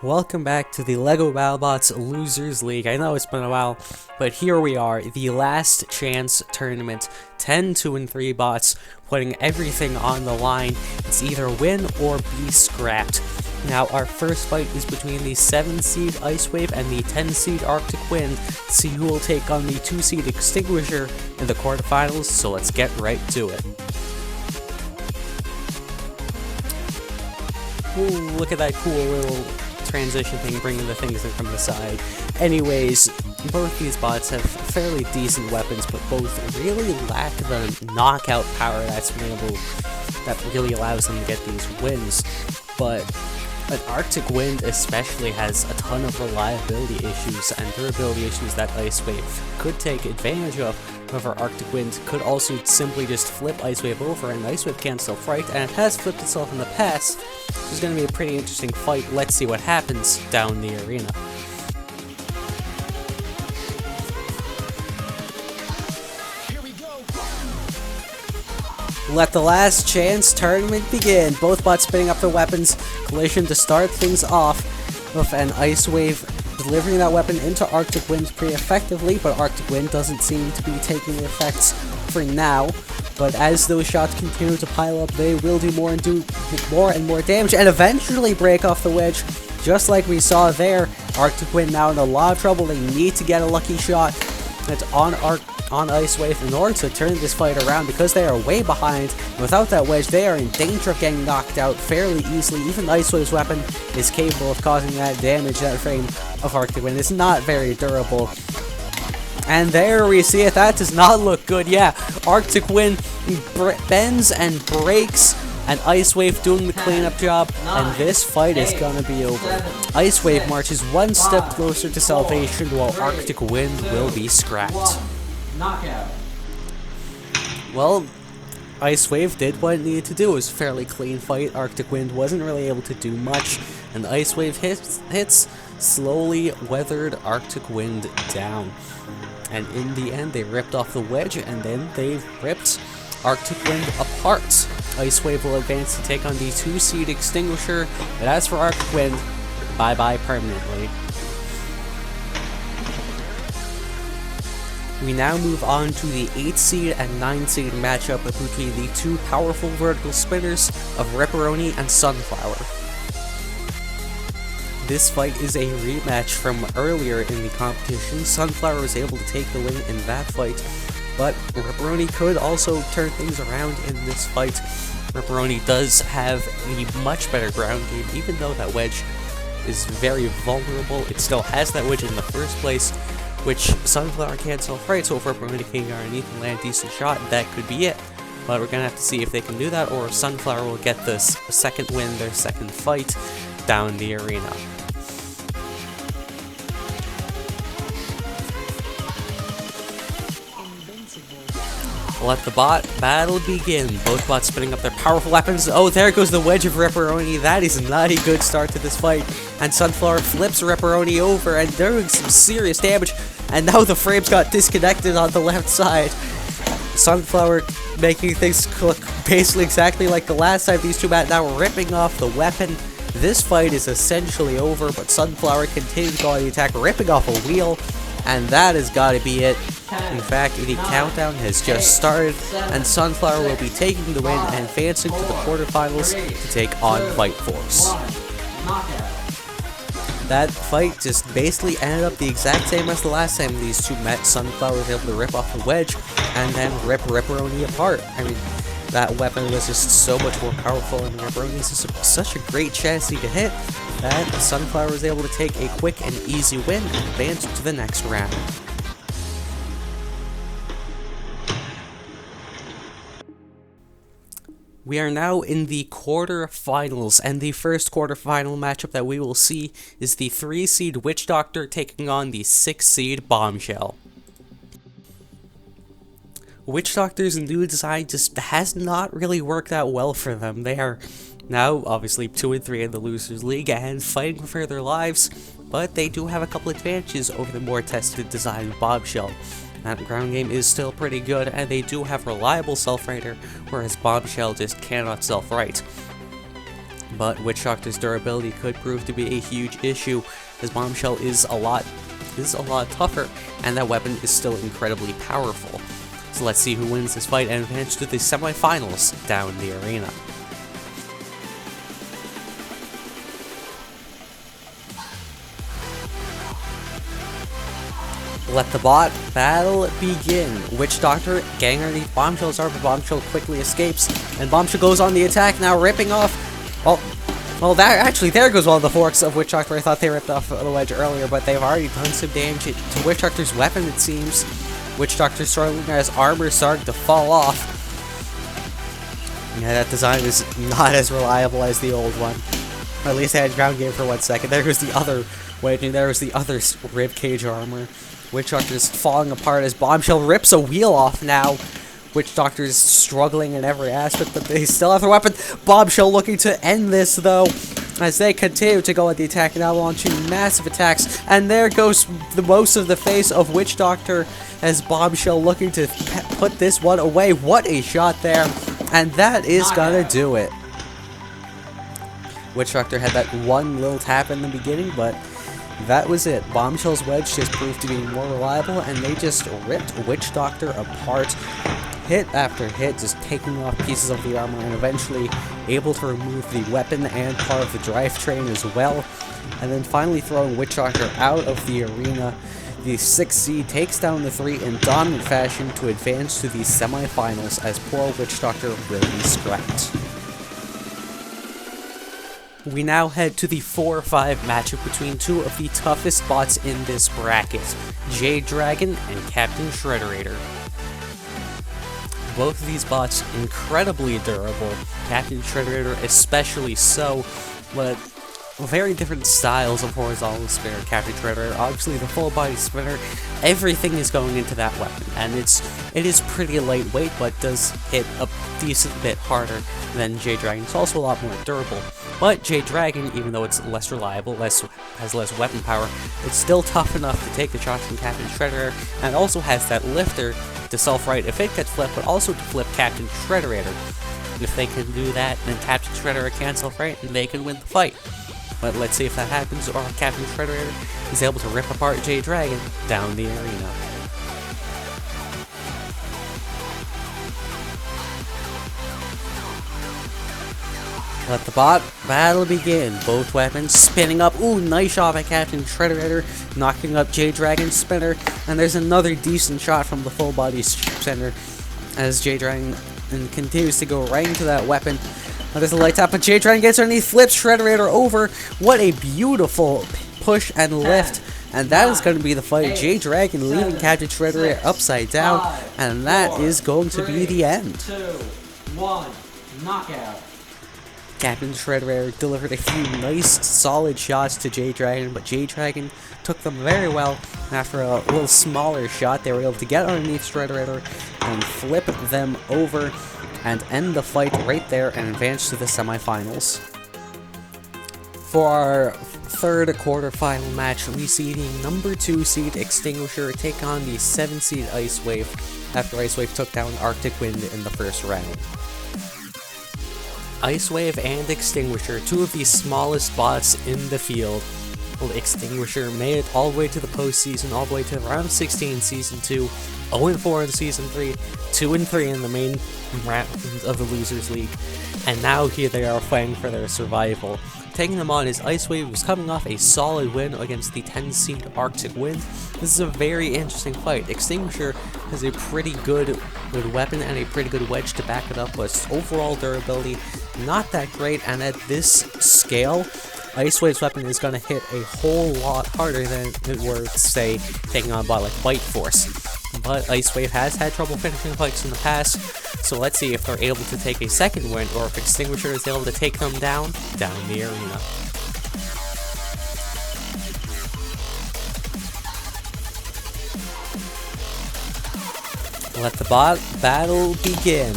Welcome back to the LEGO Battlebots Losers League. I know it's been a while, but here we are, the last chance tournament. 10, 2, and 3 bots, putting everything on the line. It's either win or be scrapped. Now, our first fight is between the 7-seed Icewave and the 10-seed Arctic Wind to see who will take on the 2-seed Extinguisher in the quarterfinals, so let's get right to it. Ooh, look at that cool little transition thing, bringing the things in from the side. Anyways, both these bots have fairly decent weapons, but both really lack the knockout power that really allows them to get these wins. But an Arctic Wind especially has a ton of reliability issues and durability issues that Icewave could take advantage of. However, Arctic Wind could also simply just flip Icewave over, and Icewave can't still fight, and it has flipped itself in the past. This is going to be a pretty interesting fight. Let's see what happens down the arena. Let the last chance tournament begin. Both bots spinning up their weapons. Collision to start things off with an Icewave delivering that weapon into Arctic Wind pretty effectively, but Arctic Wind doesn't seem to be taking the effects for now. But as those shots continue to pile up, they will do more and more damage, and eventually break off the wedge. Just like we saw there, Arctic Wind now in a lot of trouble. They need to get a lucky shot that's on Icewave in order to turn this fight around, because they are way behind. Without that wedge, they are in danger of getting knocked out fairly easily. Even Icewave's weapon is capable of causing that damage. That frame of Arctic Wind is not very durable. And there we see it. That does not look good. Yeah, Arctic Wind bends and breaks, and Icewave doing the cleanup job, and this fight is gonna be over. Icewave marches one step closer to salvation, while Arctic Wind will be scrapped. Knockout. Well, Icewave did what it needed to do. It was a fairly clean fight. Arctic Wind wasn't really able to do much, and Icewave hits slowly weathered Arctic Wind down. And in the end, they ripped off the wedge, and then they ripped Arctic Wind apart. Icewave will advance to take on the 2-seed Extinguisher, but as for Arctic Wind, bye-bye permanently. We now move on to the 8-seed and 9-seed matchup between the two powerful vertical spinners of Ripperoni and Sunflower. This fight is a rematch from earlier in the competition. Sunflower was able to take the win in that fight, but Ripperoni could also turn things around in this fight. Ripperoni does have a much better ground game. Even though that wedge is very vulnerable, it still has that wedge in the first place, which Sunflower can't self-right, so if Ripperoni can underneath and land a decent shot, that could be it. But we're gonna have to see if they can do that, or if Sunflower will get this second win, their second fight, down the arena. Let the bot battle begin. Both bots spinning up their powerful weapons. Oh, there goes the wedge of Ripperoni. That is not a good start to this fight. And Sunflower flips Ripperoni over and doing some serious damage. And now the frames got disconnected on the left side. Sunflower making things look basically exactly like the last time these two met, now ripping off the weapon. This fight is essentially over, but Sunflower continues to go on the attack, ripping off a wheel. And that has got to be it. In fact, the countdown has just started, and Sunflower will be taking the win and advancing to the quarterfinals to take on Fight Force. That fight just basically ended up the exact same as the last time these two met. Sunflower was able to rip off the wedge and then rip Ripperoni apart. I mean, that weapon was just so much more powerful, and Ripperoni is just such a great chassis to hit that Sunflower was able to take a quick and easy win and advance to the next round. We are now in the quarterfinals, and the first quarterfinal matchup that we will see is the 3-seed Witch Doctor taking on the 6-seed Bombshell. Witch Doctor's new design just has not really worked out well for them. They are now obviously 2 and 3 in the Losers League and fighting for their lives, but they do have a couple advantages over the more tested design of Bombshell. That ground game is still pretty good, and they do have reliable self-righter, whereas Bombshell just cannot self-right. but Witch Doctor's durability could prove to be a huge issue, as Bombshell is a lot tougher, and that weapon is still incredibly powerful. So let's see who wins this fight and advance to the semifinals down the arena. Let the bot battle begin. Witch Doctor getting underneath Bombshell's arm, but Bombshell quickly escapes, and Bombshell goes on the attack now, ripping off. Well, there goes one of the forks of Witch Doctor. I thought they ripped off the wedge earlier, but they've already done some damage to Witch Doctor's weapon, it seems. Witch Doctor struggling as armor starting to fall off. Yeah, that design is not as reliable as the old one. At least I had ground game for 1 second. There goes the other wedge, and there was the other ribcage armor. Witch Doctor is falling apart as Bombshell rips a wheel off now. Witch Doctor is struggling in every aspect, but they still have their weapon. Bombshell looking to end this, though, as they continue to go at the attack, now launching massive attacks. And there goes the most of the face of Witch Doctor, as Bombshell looking to put this one away. What a shot there, and that is gonna do it. Witch Doctor had that one little tap in the beginning, but that was it. Bombshell's wedge just proved to be more reliable, and they just ripped Witch Doctor apart. Hit after hit, just taking off pieces of the armor, and eventually able to remove the weapon and part of the drivetrain as well. And then finally throwing Witch Doctor out of the arena. The 6th seed takes down the 3 in dominant fashion to advance to the semifinals, as poor Witch Doctor will be scrapped. We now head to the 4-5 matchup between two of the toughest bots in this bracket, Jade Dragon and Captain Shrederator. Both of these bots incredibly durable, Captain Shrederator especially so, but very different styles of horizontal spinner. Captain Shrederator, obviously the full body spinner, everything is going into that weapon, and it is pretty lightweight, but does hit a decent bit harder than Jade Dragon. It's also a lot more durable. But Jade Dragon, even though it's less reliable, has less weapon power, it's still tough enough to take the shots from Captain Shrederator, and also has that lifter to self-right if it gets flipped, but also to flip Captain Shrederator. If they can do that, then Captain Shrederator can self-right, and they can win the fight. But let's see if that happens, or Captain Shrederator is able to rip apart Jade Dragon down the arena. Let the bot battle begin. Both weapons spinning up. Ooh, nice shot by Captain Shrederator, knocking up Jade Dragon's spinner. And there's another decent shot from the full body spinner as Jade Dragon continues to go right into that weapon. There's a light tap, but Jade Dragon gets underneath, flips Shrederator over. What a beautiful push and lift. And that is going to be the fight. Jade Dragon leaving Captain Shrederator upside down. And that is going to be the end. 2, 1, knockout. Captain Shrederator delivered a few nice, solid shots to Jade Dragon, but Jade Dragon took them very well. After a little smaller shot, they were able to get underneath Shrederator and flip them over and end the fight right there and advance to the semifinals. For our third quarterfinal match, we see the number 2 seed Extinguisher take on the 7 seed Icewave after Icewave took down Arctic Wind in the first round. Icewave and Extinguisher, two of the smallest bots in the field. Well, Extinguisher made it all the way to the postseason, all the way to round 16 season 2, 0-4 in season 3, 2-3 in the main round of the Losers League, and now here they are fighting for their survival. Taking them on is Icewave, who's coming off a solid win against the 10 seed Arctic Wind. This is a very interesting fight. Extinguisher has a pretty good weapon and a pretty good wedge to back it up, but its overall durability not that great, and at this scale, Icewave's weapon is going to hit a whole lot harder than it were, say, taking on a bot like Bite Force. But Icewave has had trouble finishing fights in the past, so let's see if they're able to take a second win, or if Extinguisher is able to take them down the arena. Let the bot battle begin.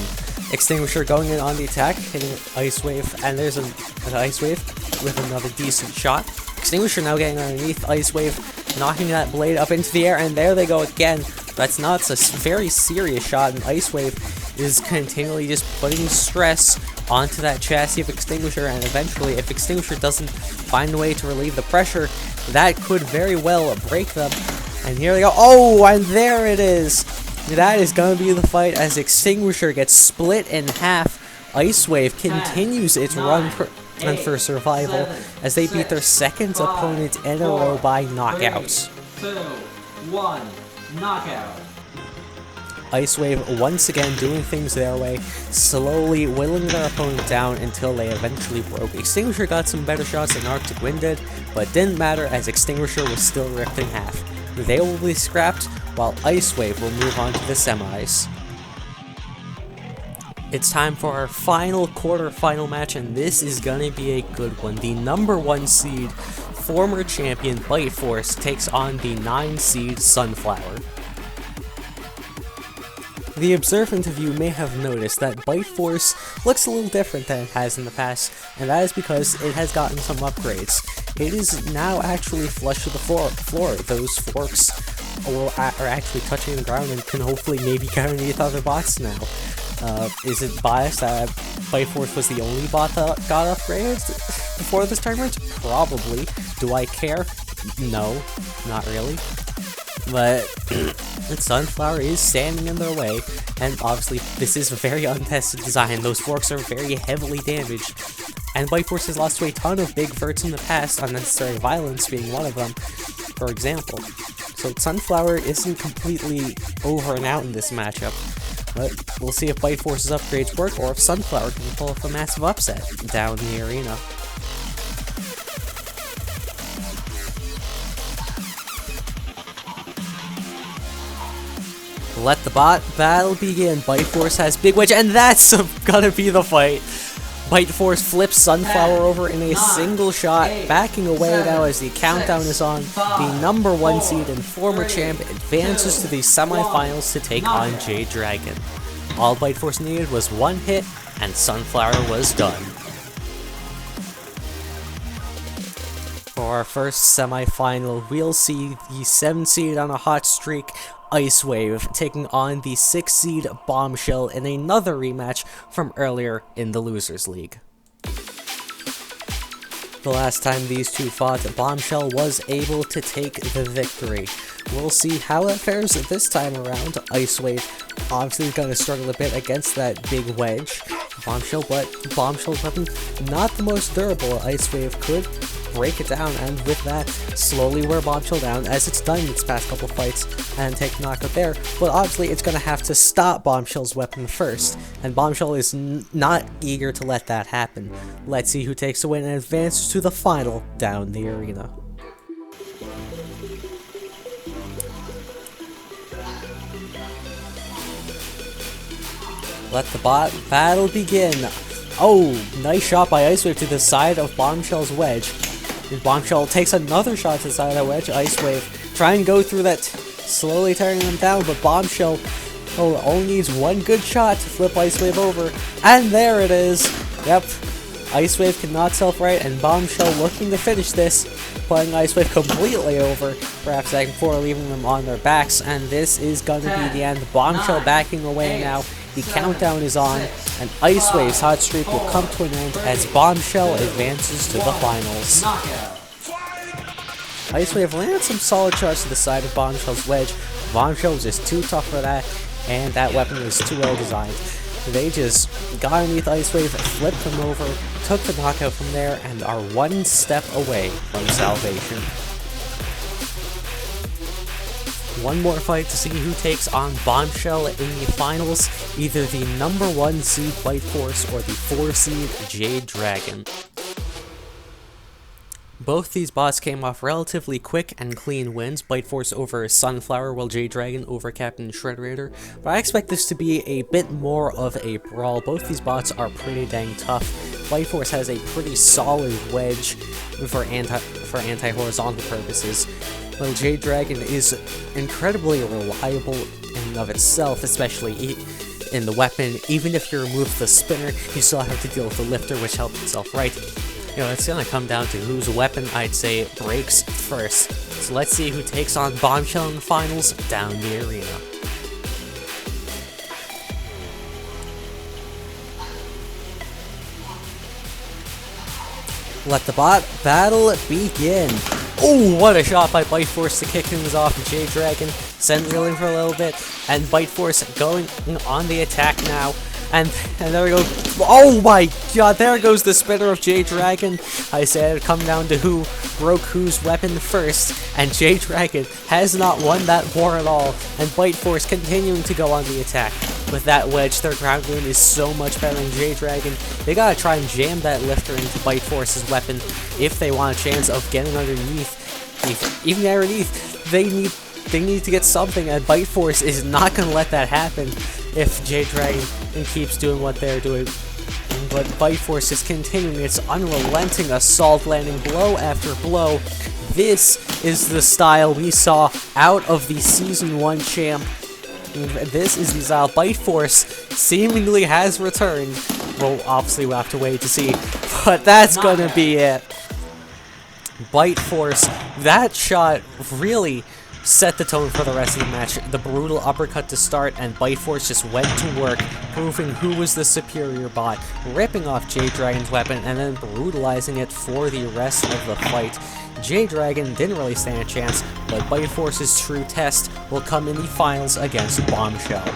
Extinguisher going in on the attack, hitting Icewave, and there's an Icewave with another decent shot. Extinguisher now getting underneath Icewave, knocking that blade up into the air, and there they go again. That's not a very serious shot, and Icewave is continually just putting stress onto that chassis of Extinguisher, and eventually, if Extinguisher doesn't find a way to relieve the pressure, that could very well break them. And here they go. Oh, and there it is. That is going to be the fight as Extinguisher gets split in half. Icewave continues its run for survival as they beat their second opponent in a row by knockouts. 2, 1, knockout. Icewave once again doing things their way, slowly whittling their opponent down until they eventually broke. Extinguisher got some better shots than Arctic Wind did, but it didn't matter as Extinguisher was still ripped in half. They will be scrapped, while Icewave will move on to the semis. It's time for our final quarter-final match, and this is gonna be a good one. The number 1 seed, former champion Bite Force, takes on the 9 seed Sunflower. The observant of you may have noticed that Bite Force looks a little different than it has in the past, and that is because it has gotten some upgrades. It is now actually flush to the floor. Those forks are actually touching the ground and can hopefully maybe get underneath other bots now. Is it biased that Bite Force was the only bot that got upgraded before this tournament? Probably. Do I care? No, not really. But Sunflower is standing in their way, and obviously this is a very untested design. Those forks are very heavily damaged, and Bite Force has lost to a ton of big verts in the past, unnecessary violence being one of them, for example. So Sunflower isn't completely over and out in this matchup, but we'll see if Bite Force's upgrades work or if Sunflower can pull off a massive upset down in the arena. Let the bot battle begin. Bite Force has Big Wedge, and that's gonna be the fight. Bite Force flips Sunflower over in a single shot, backing away now as the countdown is on. The number 1 seed and former champ advances to the semifinals to take on Jade Dragon. All Bite Force needed was 1 hit, and Sunflower was done. For our first semifinal, we'll see the 7 seed on a hot streak, Icewave, taking on the 6 seed Bombshell in another rematch from earlier in the Losers League. The last time these two fought, Bombshell was able to take the victory. We'll see how it fares this time around. Icewave obviously going to struggle a bit against that big wedge Bombshell, but Bombshell's weapon not the most durable. Icewave could break it down, and with that, slowly wear Bombshell down, as it's done in its past couple fights, and take the knockout there. But obviously, it's going to have to stop Bombshell's weapon first, and Bombshell is not eager to let that happen. Let's see who takes the win and advances to the final down the arena. Let the battle begin. Oh, nice shot by Icewave to the side of Bombshell's wedge. Bombshell takes another shot to the side of that wedge. Icewave try and go through that, slowly tearing them down, but Bombshell only needs 1 good shot to flip Icewave over. And there it is. Yep. Icewave cannot self-right, and Bombshell looking to finish this, putting Icewave completely over, perhaps before leaving them on their backs, and this is going to be the end. Bombshell backing away now. The countdown is on, and Icewave's hot streak will come to an end as Bombshell advances to the finals. Icewave landed some solid shots to the side of Bombshell's wedge. Bombshell was just too tough for that, and that weapon was too well designed. They just got underneath Icewave, flipped him over, took the knockout from there, and are 1 step away from salvation. One more fight to see who takes on Bombshell in the finals, either the number 1 seed Bite Force or the 4 seed Jade Dragon. Both these bots came off relatively quick and clean wins, Bite Force over Sunflower while Jade Dragon over Captain Shrederator, but I expect this to be a bit more of a brawl. Both these bots are pretty dang tough. Bite Force has a pretty solid wedge for anti-horizontal purposes, while Jade Dragon is incredibly reliable in and of itself, especially in the weapon. Even if you remove the spinner, you still have to deal with the lifter, which helps itself right. You know, it's gonna come down to whose weapon I'd say breaks first. So let's see who takes on Bombshell in the finals down the arena. Let the bot battle begin. Oh, what a shot by Bite Force to kick things off. Jade Dragon sent reeling for a little bit, and Bite Force going on the attack now. And there we go. Oh my god, there goes the spinner of Jade Dragon. I said it'd come down to who broke whose weapon first, and Jade Dragon has not won that war at all, and Bite Force continuing to go on the attack. With that wedge, their ground game is so much better than Jade Dragon. They gotta try and jam that lifter into Bite Force's weapon if they want a chance of getting underneath. Even underneath, they need to get something, and Bite Force is not gonna let that happen if Jade Dragon keeps doing what they're doing. But Bite Force is continuing its unrelenting assault, landing blow after blow. This is the style we saw out of the Season 1 champ. This is the style. Bite Force seemingly has returned. Well, obviously we'll have to wait to see, but that's gonna be it. Bite Force, that shot really set the tone for the rest of the match. The brutal uppercut to start, and Bite Force just went to work, proving who was the superior bot, ripping off Jade Dragon's weapon, and then brutalizing it for the rest of the fight. Jade Dragon didn't really stand a chance, but Bite Force's true test will come in the finals against Bombshell.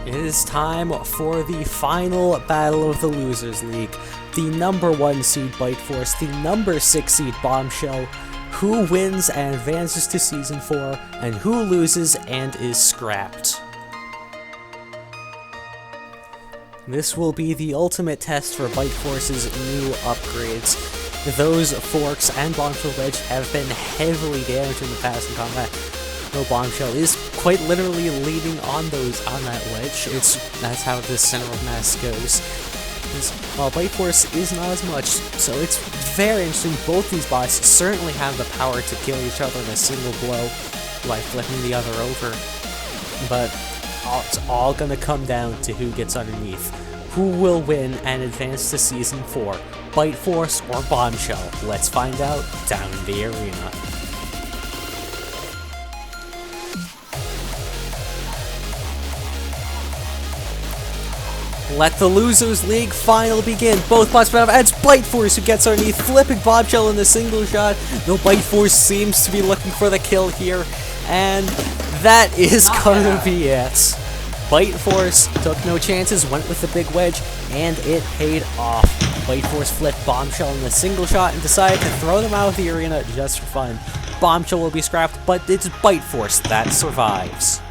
It is time for the final battle of the Losers League. The number 1 seed Bite Force, the number 6 seed Bombshell. Who wins and advances to Season 4, and who loses and is scrapped. This will be the ultimate test for Bite Force's new upgrades. Those forks and Bombshell Wedge have been heavily damaged in the past in combat. No, Bombshell is quite literally leaning on that wedge. That's how the center of mass goes. While Bite Force is not as much, so it's very interesting. Both these bots certainly have the power to kill each other in a single blow by flipping the other over. But it's all gonna come down to who gets underneath. Who will win and advance to Season 4? Bite Force or Bombshell? Let's find out down in the arena. Let the Losers League final begin. Both bots battle, and it's Bite Force who gets underneath, flipping Bombshell in the single shot. No, Bite Force seems to be looking for the kill here, and that is gonna be it. Bite Force took no chances, went with the big wedge, and it paid off. Bite Force flipped Bombshell in the single shot and decided to throw them out of the arena just for fun. Bombshell will be scrapped, but it's Bite Force that survives.